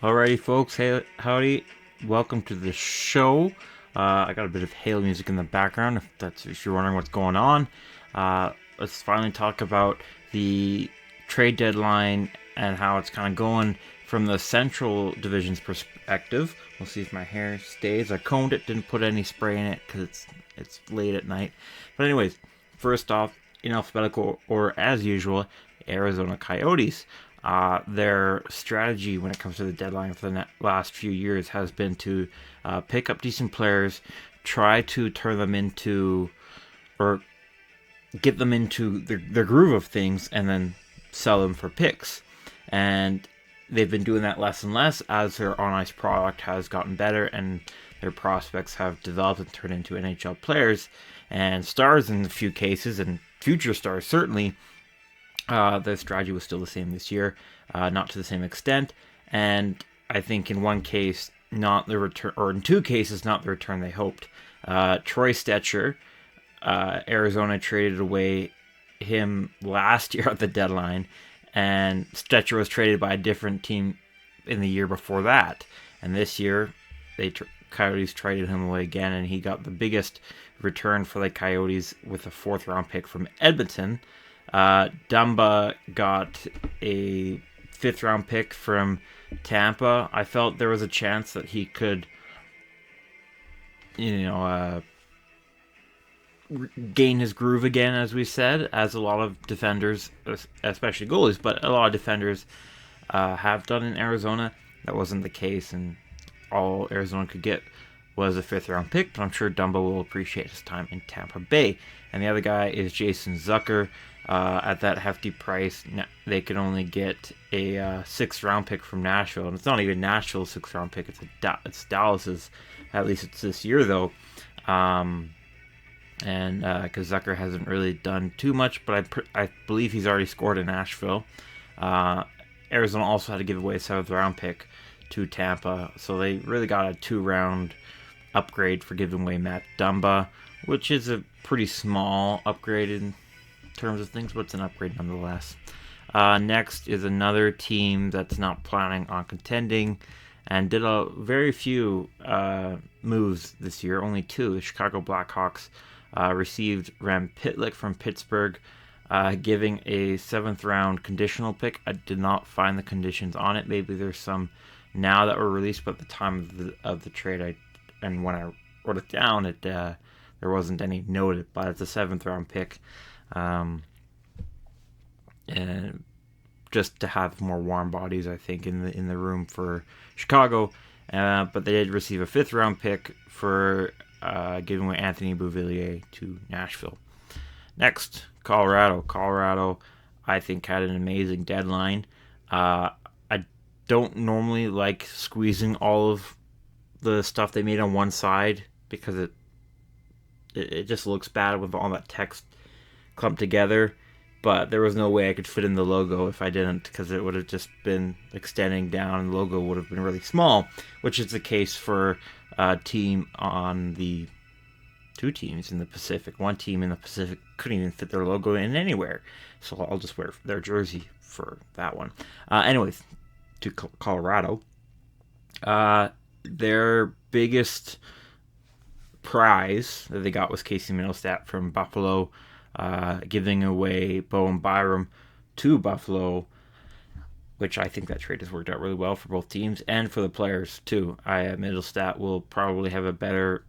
Alrighty, folks. Hey, howdy. Welcome to the show. I got a bit of Halo music in the background. If you're wondering what's going on, let's finally talk about the trade deadline and how it's kind of going from the Central Division's perspective. We'll see if my hair stays. I combed it, didn't put any spray in it because it's late at night. But anyways, first off, in alphabetical order as usual, Arizona Coyotes. Their strategy when it comes to the deadline for the last few years has been to pick up decent players, try to turn them into, or get them into their groove of things, and then sell them for picks. And they've been doing that less and less as their on ice product has gotten better and their prospects have developed and turned into NHL players and stars in a few cases, and future stars certainly. The strategy was still the same this year, not to the same extent, and I think in one case, not the return, or in two cases, not the return they hoped. Troy Stecher, Arizona traded away him last year at the deadline, and Stecher was traded by a different team in the year before that, and this year Coyotes traded him away again, and he got the biggest return for the Coyotes with a fourth-round pick from Edmonton. Dumba got a fifth-round pick from Tampa. I felt there was a chance that he could, gain his groove again, as we said, as a lot of defenders, especially goalies, but a lot of defenders have done in Arizona. That wasn't the case, and all Arizona could get was a fifth-round pick, but I'm sure Dumba will appreciate his time in Tampa Bay. And the other guy is Jason Zucker. At that hefty price, they could only get a sixth-round pick from Nashville, and it's not even Nashville's sixth-round pick; it's Dallas's. At least it's this year, though. And because Zucker hasn't really done too much, but I believe he's already scored in Nashville. Arizona also had to give away a seventh-round pick to Tampa, so they really got a two-round upgrade for giving away Matt Dumba, which is a pretty small upgrade in terms of things, but it's an upgrade nonetheless. Next is another team that's not planning on contending and did a very few moves this year, only two. The Chicago Blackhawks received Rem Pitlick from Pittsburgh, giving a seventh-round conditional pick. I did not find the conditions on it. Maybe there's some now that were released, but at the time of the trade, and when I wrote it down, there wasn't any noted, but it's a seventh-round pick. And just to have more warm bodies, I think, in the room for Chicago. But they did receive a fifth-round pick for giving away Anthony Beauvillier to Nashville. Next, Colorado. Colorado, I think, had an amazing deadline. I don't normally like squeezing all of the stuff they made on one side because it just looks bad with all that text clumped together, but there was no way I could fit in the logo if I didn't, because it would have just been extending down and the logo would have been really small, which is the case for a team on the two teams in the Pacific. One team in the Pacific couldn't even fit their logo in anywhere, so I'll just wear their jersey for that one. Anyways, to Colorado, their biggest prize that they got was Casey Mittelstadt from Buffalo, giving away Bowen Byram to Buffalo, which I think that trade has worked out really well for both teams and for the players too. Mittelstadt will probably have a better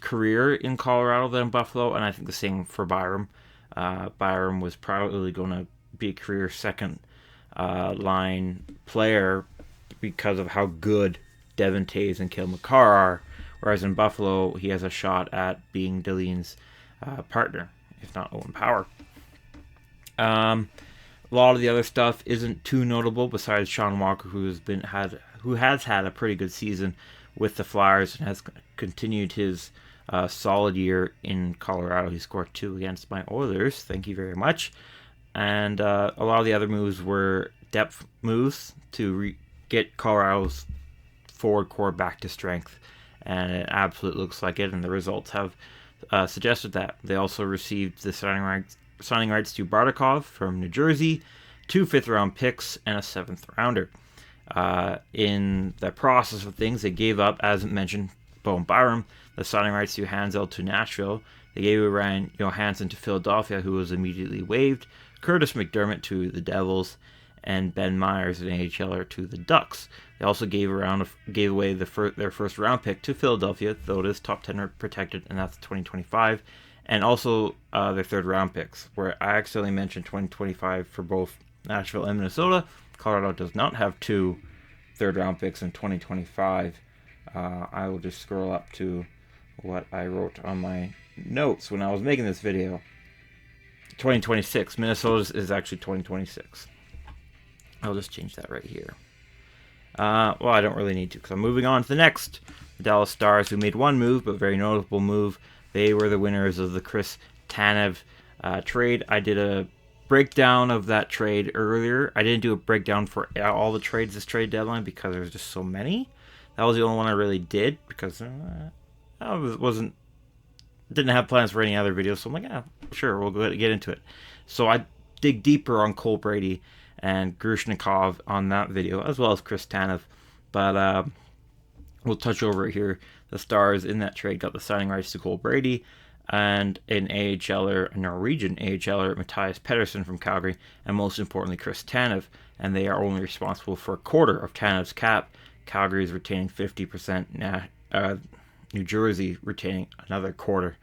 career in Colorado than Buffalo, and I think the same for Byram. Byram was probably going to be a career second line player because of how good Devon Toews and Cale Makar are, whereas in Buffalo he has a shot at being Dillion's partner, if not Owen Power. A lot of the other stuff isn't too notable besides Sean Walker, who has had a pretty good season with the Flyers and has continued his solid year in Colorado. He scored 2 against my Oilers. Thank you very much. And a lot of the other moves were depth moves to get Colorado's forward core back to strength, and it absolutely looks like it, and the results have suggested that. They also received the signing rights to Bardakov from New Jersey, 2 fifth-round picks, and a 7th rounder. In the process of things, they gave up, as mentioned, Bowen Byram, the signing rights to Hansel to Nashville. They gave Ryan Johansson to Philadelphia, who was immediately waived, Curtis McDermott to the Devils, and Ben Myers, an AHLer, to the Ducks. They also gave away their first round pick to Philadelphia, though it is top 10 protected, and that's 2025, and also their third round picks, where I accidentally mentioned 2025 for both Nashville and Minnesota. Colorado does not have 2 third round picks in 2025. I will just scroll up to what I wrote on my notes when I was making this video. 2026. Minnesota's is actually 2026. I'll just change that right here. Well, I don't really need to, because I'm moving on to the next. The Dallas Stars, who made one move, but very notable move. They were the winners of the Chris Tanev trade. I did a breakdown of that trade earlier. I didn't do a breakdown for all the trades this trade deadline because there's just so many. That was the only one I really did because I didn't have plans for any other videos. So I'm like, yeah, sure, we'll go ahead and get into it. So I dig deeper on Cole Brady and Grushnikov on that video, as well as Chris Tanev. But we'll touch over it here. The Stars in that trade got the signing rights to Cole Brady and a Norwegian AHLer, Matthias Pedersen from Calgary, and most importantly, Chris Tanev. And they are only responsible for a quarter of Tanev's cap. Calgary is retaining 50%. New Jersey retaining another quarter.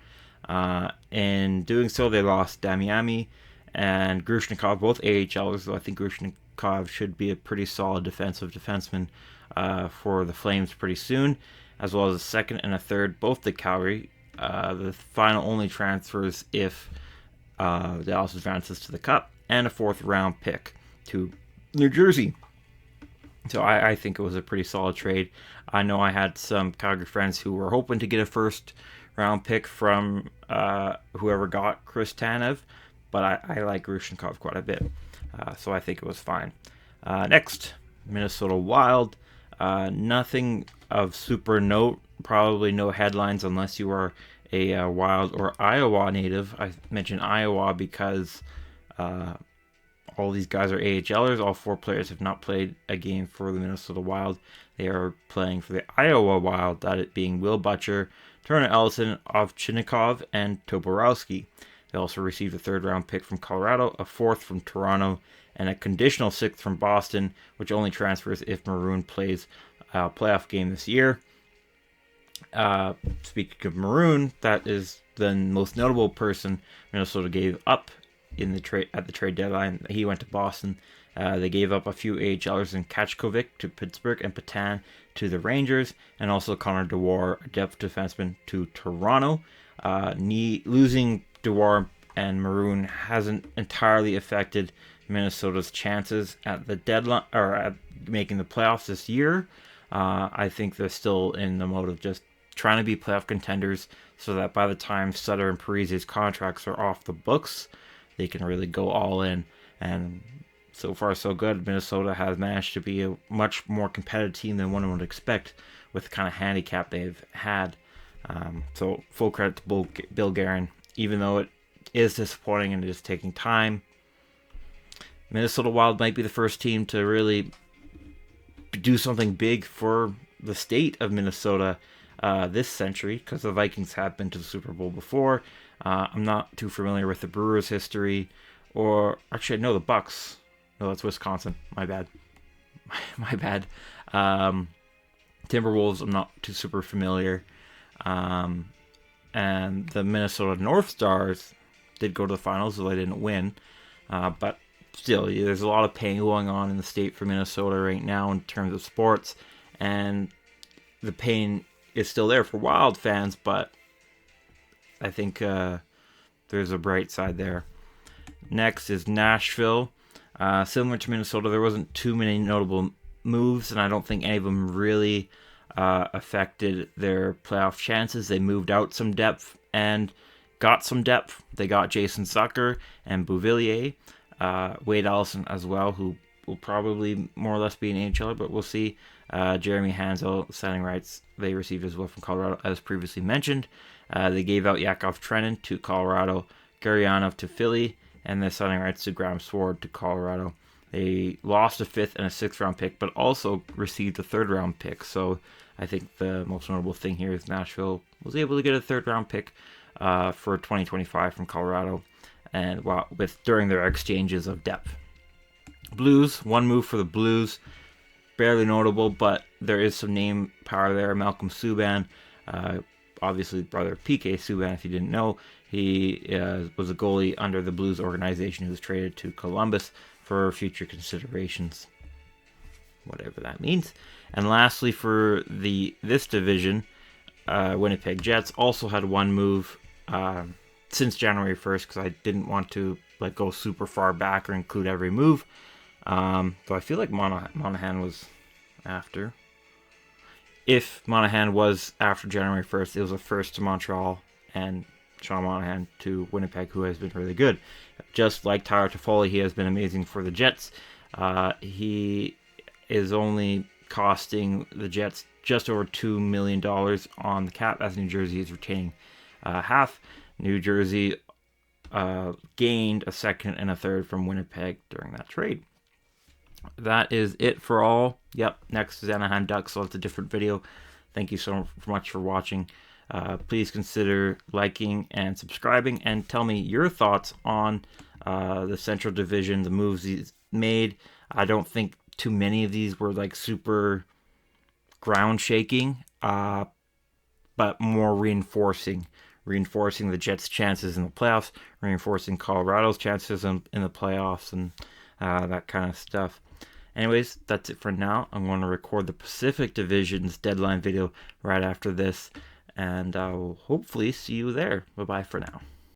In doing so, they lost Damiani and Grushnikov, both AHLers, though I think Grushnikov should be a pretty solid defensive defenseman for the Flames pretty soon, as well as a second and a third, both to Calgary. The final only transfers if Dallas advances to the Cup, and a 4th round pick to New Jersey. So I think it was a pretty solid trade. I know I had some Calgary friends who were hoping to get a 1st round pick from whoever got Chris Tanev, but I like Grushnikov quite a bit, so I think it was fine. Next, Minnesota Wild. Nothing of super note, probably no headlines unless you are a Wild or Iowa native. I mentioned Iowa because all these guys are AHLers. All 4 players have not played a game for the Minnesota Wild. They are playing for the Iowa Wild, that it being Will Butcher, Turner Ellison, Ovchnikov, and Toporowski. They also received a 3rd round pick from Colorado, a 4th from Toronto, and a conditional 6th from Boston, which only transfers if Maroon plays a playoff game this year. Speaking of Maroon, that is the most notable person Minnesota gave up in the at the trade deadline. He went to Boston. They gave up a few AHLers in Kachkovic to Pittsburgh and Patan to the Rangers, and also Connor Dewar, a depth defenseman, to Toronto. Losing Dewar and Maroon hasn't entirely affected Minnesota's chances at the deadline or at making the playoffs this year. I think they're still in the mode of just trying to be playoff contenders, so that by the time Sutter and Parise's contracts are off the books, they can really go all in. And so far, so good. Minnesota has managed to be a much more competitive team than one would expect with the kind of handicap they've had. So full credit to Bill Guerin, even though it is disappointing and it is taking time. Minnesota Wild might be the first team to really do something big for the state of Minnesota this century, because the Vikings have been to the Super Bowl before. I'm not too familiar with the Brewers' history, or actually, no, the Bucks. No, that's Wisconsin. My bad. My bad. Timberwolves, I'm not too super familiar. And the Minnesota North Stars did go to the finals, though they didn't win. But still, there's a lot of pain going on in the state for Minnesota right now in terms of sports, and the pain is still there for Wild fans, but I think there's a bright side there. Next is Nashville. Similar to Minnesota, there wasn't too many notable moves, and I don't think any of them really affected their playoff chances. They moved out some depth and got some depth. They got Jason Zucker and Bouvillier, Wade Allison as well, who will probably more or less be an AHLer, but we'll see. Jeremy Hansel signing rights they received as well from Colorado, as previously mentioned. They gave out Yakov Trenin to Colorado, Gurianov to Philly, and the signing rights to Graham Sword to Colorado. They lost a 5th and a 6th round pick, but also received a 3rd round pick. So I think the most notable thing here is Nashville was able to get a 3rd round pick for 2025 from Colorado, and during their exchanges of depth. Blues, one move for the Blues, barely notable, but there is some name power there. Malcolm Subban, obviously brother PK Subban, if you didn't know. He was a goalie under the Blues organization who was traded to Columbus for future considerations, whatever that means. And lastly, for this division, Winnipeg Jets also had one move since January 1st, because I didn't want to go super far back or include every move. So I feel like Monahan was after. If Monahan was after January 1st, it was a first to Montreal and Sean Monahan to Winnipeg, who has been really good. Just like Tyler Toffoli, he has been amazing for the Jets. He is only costing the Jets just over $2 million on the cap, as New Jersey is retaining half. New Jersey gained a 2nd and a 3rd from Winnipeg during that trade. That is it for all. Yep, next is Anaheim Ducks, so it's a different video. Thank you so much for watching. Please consider liking and subscribing, and tell me your thoughts on the Central Division, the moves he's made. I don't think too many of these were super ground shaking, but more reinforcing the Jets' chances in the playoffs, reinforcing Colorado's chances in the playoffs, and that kind of stuff. Anyways, that's it for now. I'm going to record the Pacific Division's deadline video right after this, and I'll hopefully see you there. Bye-bye for now.